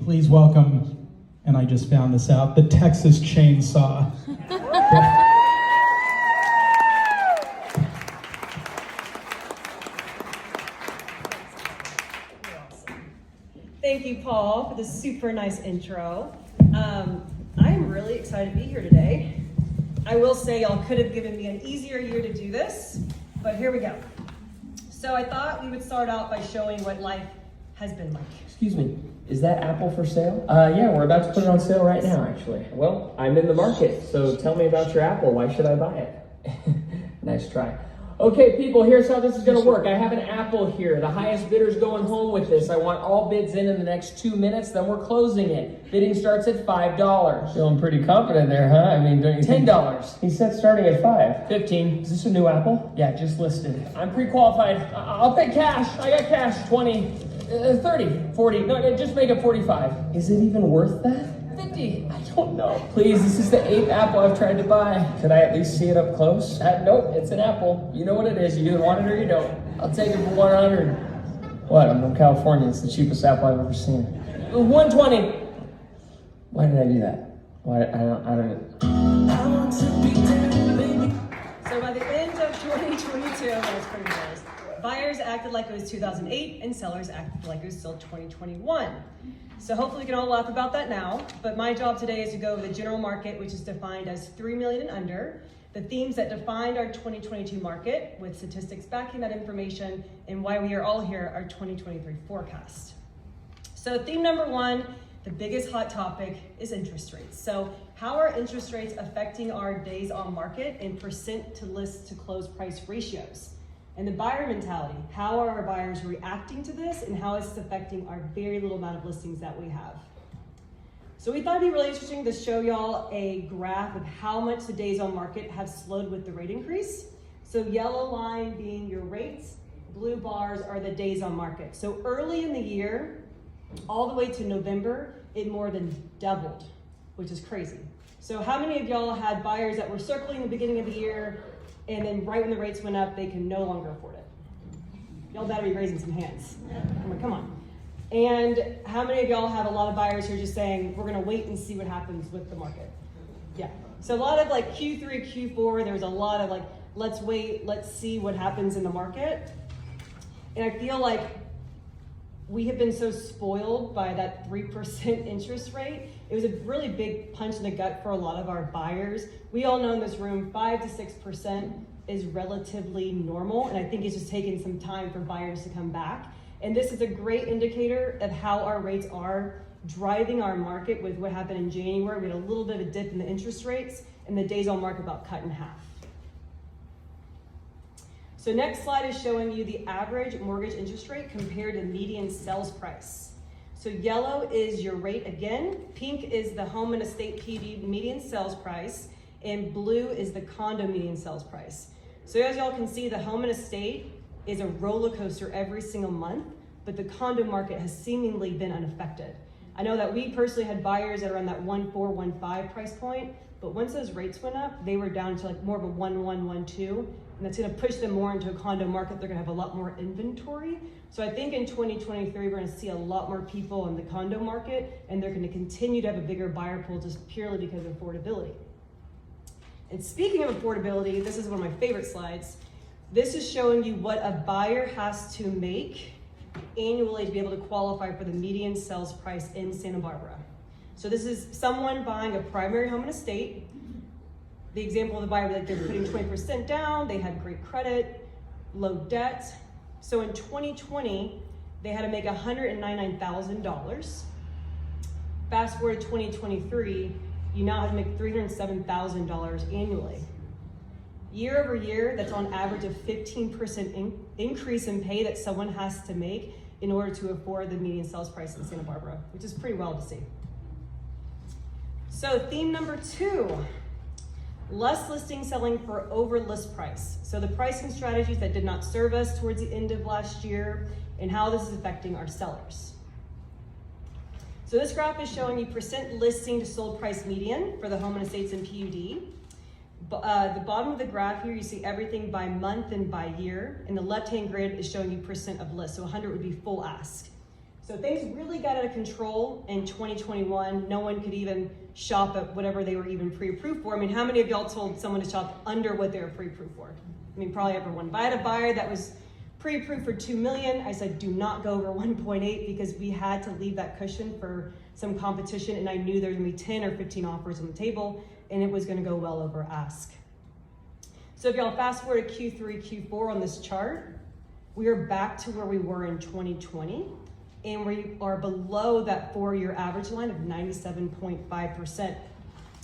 please welcome, and I just found this out, the Texas Chainsaw. Thank you, Paul, for the super nice intro. I'm really excited to be here today. I will say y'all could have given me an easier year to do this, but here we go. So I thought we would start out by showing what life has been like. Excuse me, is that apple for sale? Yeah, we're about to put it on sale right now, actually. Well, I'm in the market, so tell me about your apple. Why should I buy it? Nice try. Okay, people, here's how this is gonna work. I have an apple here. The highest bidder's going home with this. I want all bids in the next 2 minutes, then we're closing it. Bidding starts at $5. Feeling pretty confident there, huh? I mean, don't you think? $10. He said starting at 5. 15. Is this a new apple? Yeah, just listed. I'm pre-qualified. I'll pay cash. I got cash. 20, 30, 40. No, just make it 45. Is it even worth that? 50. I don't know. Please, this is the 8th apple I've tried to buy. Could I at least see it up close? Nope, it's an apple. You know what it is. You either want it or you don't. I'll take it for 100. What? I'm from California. It's the cheapest apple I've ever seen. 120. Why did I do that? Why? I don't. So by the end of 2022, that was pretty nice. Buyers acted like it was 2008 and sellers acted like it was still 2021. So hopefully we can all laugh about that now, but my job today is to go over the general market, which is defined as 3 million and under, the themes that defined our 2022 market with statistics backing that information, and why we are all here, our 2023 forecast. So theme number 1, the biggest hot topic is interest rates. So how are interest rates affecting our days on market and percent to list to close price ratios? And the buyer mentality, how are our buyers reacting to this and how is this affecting our very little amount of listings that we have? So we thought it'd be really interesting to show y'all a graph of how much the days on market have slowed with the rate increase. So yellow line being your rates, blue bars are the days on market. So early in the year, all the way to November, it more than doubled, which is crazy. So how many of y'all had buyers that were circling the beginning of the year and then right when the rates went up, they can no longer afford it? Y'all better be raising some hands. I mean, come on. And how many of y'all have a lot of buyers who are just saying, we're gonna wait and see what happens with the market? Yeah. So a lot of like Q3, Q4, there was a lot of like, let's wait, let's see what happens in the market. And I feel like we have been so spoiled by that 3% interest rate. It was a really big punch in the gut for a lot of our buyers. We all know in this room, 5 to 6% is relatively normal. And I think it's just taking some time for buyers to come back. And this is a great indicator of how our rates are driving our market with what happened in January. We had a little bit of a dip in the interest rates and the days on market about cut in half. So next slide is showing you the average mortgage interest rate compared to median sales price. So yellow is your rate again, pink is the home and estate PD median sales price, and blue is the condo median sales price. So as y'all can see, the home and estate is a roller coaster every single month, but the condo market has seemingly been unaffected. I know that we personally had buyers that are on that 1.4, 1.5 price point, but once those rates went up, they were down to like more of a 1.1, 1.2, and that's gonna push them more into a condo market. They're gonna have a lot more inventory. So I think in 2023, we're gonna see a lot more people in the condo market, and they're gonna continue to have a bigger buyer pool just purely because of affordability. And speaking of affordability, this is one of my favorite slides. This is showing you what a buyer has to make annually to be able to qualify for the median sales price in Santa Barbara. So this is someone buying a primary home and estate. The example of the buyer, like they're putting 20% down, they had great credit, low debt. So in 2020, they had to make $199,000. Fast forward to 2023, you now have to make $307,000 annually. Year over year, that's on average a 15% increase in pay that someone has to make in order to afford the median sales price in Santa Barbara, which is pretty wild to see. So theme number 2, less listings selling for over list price. So the pricing strategies that did not serve us towards the end of last year and how this is affecting our sellers. So this graph is showing you percent listing to sold price median for the home and estates and PUD. The bottom of the graph here, you see everything by month and by year, and the left-hand grid is showing you percent of list. So 100 would be full ask. So things really got out of control in 2021. No one could even shop at whatever they were even pre-approved for. I mean, how many of y'all told someone to shop under what they were pre-approved for? I mean, probably everyone. If I had a buyer that was pre-approved for 2 million, I said, do not go over 1.8 because we had to leave that cushion for some competition, and I knew there was gonna be 10 or 15 offers on the table, and it was gonna go well over ask. So if y'all fast forward to Q3, Q4 on this chart, we are back to where we were in 2020, and we are below that 4-year average line of 97.5%.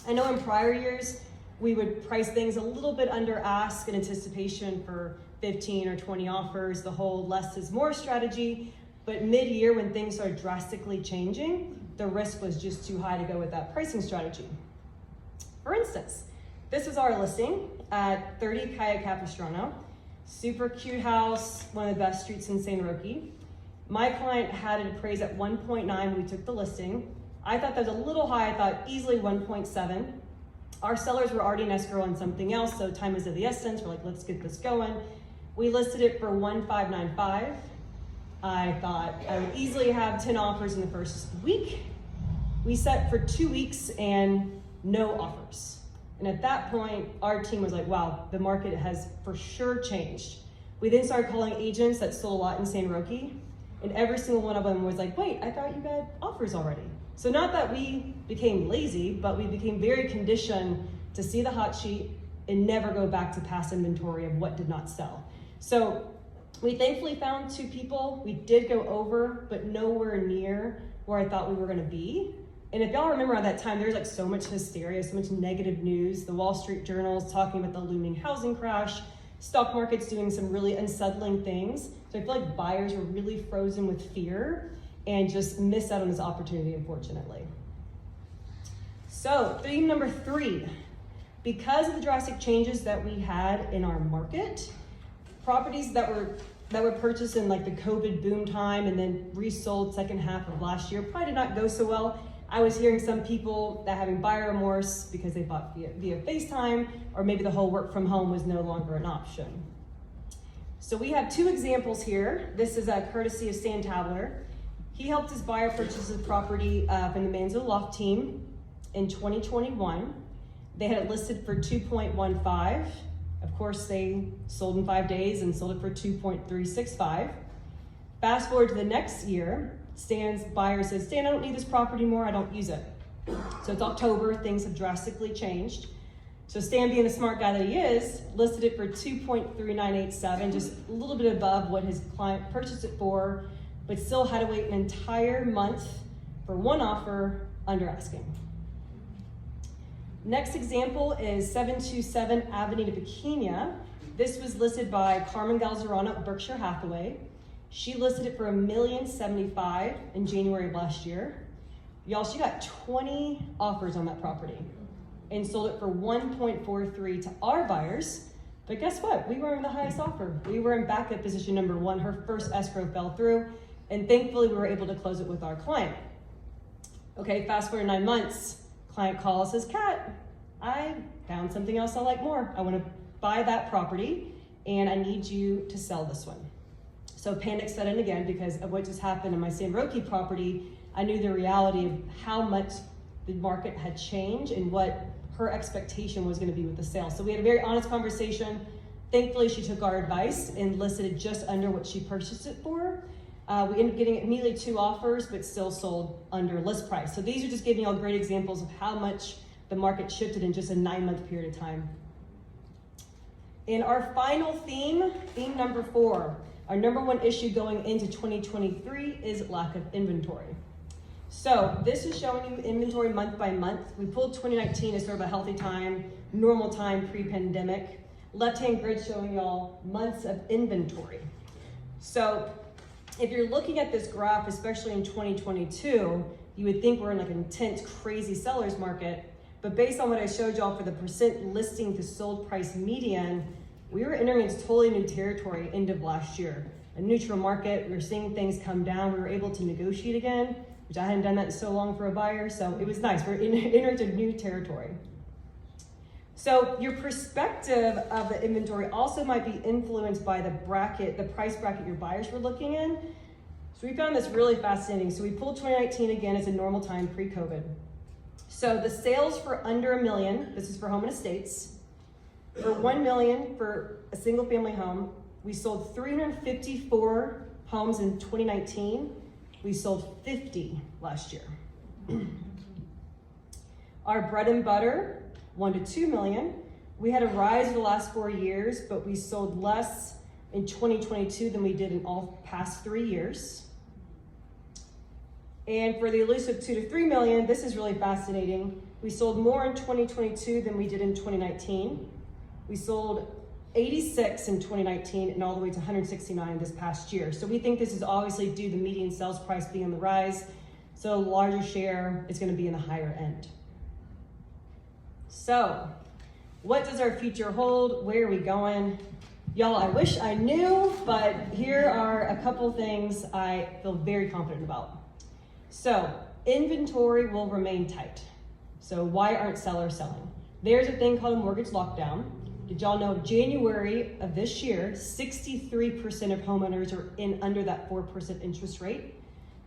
I know in prior years, we would price things a little bit under ask in anticipation for 15 or 20 offers, the whole less is more strategy, but mid-year when things started drastically changing, the risk was just too high to go with that pricing strategy. For instance, this is our listing at 30 Calle Capistrano. Super cute house, one of the best streets in San Roque. My client had it appraised at 1.9 when we took the listing. I thought that was a little high, I thought easily 1.7. Our sellers were already in escrow on something else, so time is of the essence. We're like, let's get this going. We listed it for 1.595. I thought I would easily have 10 offers in the first week. We set for 2 weeks and no offers. And at that point, our team was like, wow, the market has for sure changed. We then started calling agents that sold a lot in San Roque, and every single one of them was like, wait, I thought you had offers already. So not that we became lazy, but we became very conditioned to see the hot sheet and never go back to past inventory of what did not sell. So we thankfully found 2 people. We did go over, but nowhere near where I thought we were gonna be. And if y'all remember at that time, there was like so much hysteria, so much negative news. The Wall Street Journal is talking about the looming housing crash. Stock market's doing some really unsettling things. So I feel like buyers were really frozen with fear and just missed out on this opportunity, unfortunately. So theme number 3, because of the drastic changes that we had in our market, properties that were purchased in like the COVID boom time and then resold second half of last year probably did not go so well. I was hearing some people that having buyer remorse because they bought via FaceTime, or maybe the whole work from home was no longer an option. So we have 2 examples here. This is a courtesy of Stan Tabler. He helped his buyer purchase his property from the Manzo Loft team in 2021. They had it listed for 2.15. Of course, they sold in 5 days and sold it for 2.365. Fast forward to the next year, Stan's buyer says, Stan, I don't need this property more, I don't use it. So it's October, things have drastically changed. So Stan, being the smart guy that he is, listed it for 2.3987, just a little bit above what his client purchased it for, but still had to wait an entire month for 1 offer under asking. Next example is 727 Avenida Pequena. This was listed by Carmen Galzerano at Berkshire Hathaway. She listed it for $1,075,000 in January of last year. Y'all, she got 20 offers on that property and sold it for 1.43 to our buyers. But guess what? We were in the highest offer. We were in backup position number 1. Her first escrow fell through, and thankfully we were able to close it with our client. Okay, fast forward 9 months. Client calls, says, Kat, I found something else I like more. I want to buy that property, and I need you to sell this one. So panic set in again because of what just happened in my San Roque property. I knew the reality of how much the market had changed and what her expectation was going to be with the sale. So we had a very honest conversation. Thankfully, she took our advice and listed it just under what she purchased it for. We ended up getting immediately 2 offers, but still sold under list price. So these are just giving you all great examples of how much the market shifted in just a 9-month period of time. In our final theme, theme number 4, our number 1 issue going into 2023 is lack of inventory. So this is showing you inventory month by month. We pulled 2019 as sort of a healthy time, normal time pre-pandemic. Left-hand grid showing y'all months of inventory. So if you're looking at this graph, especially in 2022, you would think we're in like an intense, crazy seller's market. But based on what I showed y'all for the percent listing to sold price median, we were entering into totally new territory end of last year. A neutral market, we were seeing things come down. We were able to negotiate again, which I hadn't done that in so long for a buyer. So it was nice. We're entering into new territory. So your perspective of the inventory also might be influenced by the bracket, the price bracket your buyers were looking in. So we found this really fascinating. So we pulled 2019 again as a normal time pre-COVID. So the sales for under $1 million, this is for home and estates, for $1 million for a single family home, we sold 354 homes in 2019. We sold 50 last year. Our bread and butter, 1 to 2 million. We had a rise in the last 4 years, but we sold less in 2022 than we did in all past 3 years. And for the elusive 2 to 3 million, this is really fascinating. We sold more in 2022 than we did in 2019. We sold 86 in 2019 and all the way to 169 this past year. So we think this is obviously due to the median sales price being on the rise. So a larger share is going to be in the higher end. So what does our future hold? Where are we going? Y'all, I wish I knew, but here are a couple things I feel very confident about. So inventory will remain tight. So why aren't sellers selling? There's a thing called a mortgage lockdown. Did y'all know January of this year, 63% of homeowners are in under that 4% interest rate?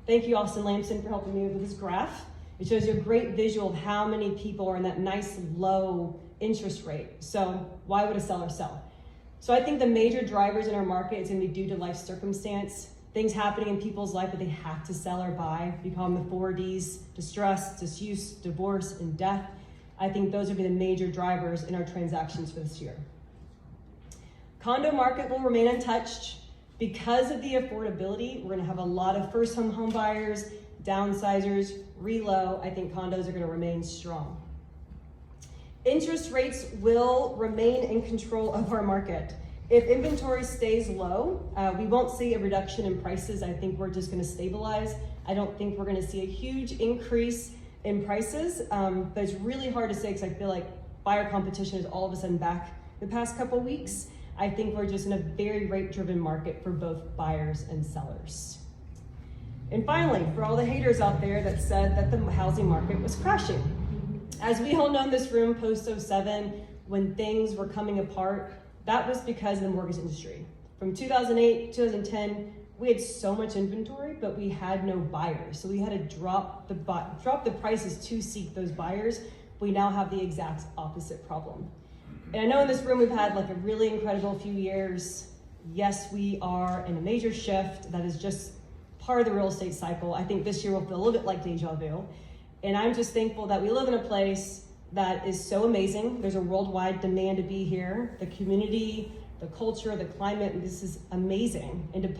Thank you, Austin Lamson, for helping me with this graph. It shows you a great visual of how many people are in that nice low interest rate. So why would a seller sell? So I think the major drivers in our market is going to be due to life circumstance, things happening in people's life that they have to sell or buy. We call them the 4 Ds: distress, disuse, divorce, and death. I think those would be the major drivers in our transactions for this year. Condo market will remain untouched. Because of the affordability, we're going to have a lot of first home buyers, downsizers, relo. I think condos are going to remain strong. Interest rates will remain in control of our market. If inventory stays low, we won't see a reduction in prices. I think we're just going to stabilize. I don't think we're going to see a huge increase in prices, but it's really hard to say because I feel like buyer competition is all of a sudden back the past couple weeks. I think we're just in a very rate-driven market for both buyers and sellers. And finally, for all the haters out there that said that the housing market was crashing. As we all know in this room, post-07, when things were coming apart, that was because of the mortgage industry. From 2008, 2010, we had so much inventory, but we had no buyers. So we had to drop the prices to seek those buyers. We now have the exact opposite problem. And I know in this room we've had like a really incredible few years. Yes, we are in a major shift that is just part of the real estate cycle. I think this year will feel a little bit like deja vu. And I'm just thankful that we live in a place that is so amazing. There's a worldwide demand to be here. The community, the culture, the climate, this is amazing. And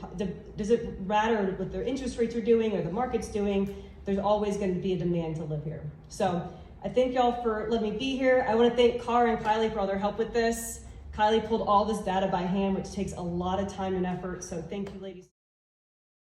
does it matter what their interest rates are doing or the market's doing? There's always going to be a demand to live here. So I thank y'all for letting me be here. I want to thank Cara and Kylie for all their help with this. Kylie pulled all this data by hand, which takes a lot of time and effort. So thank you, ladies.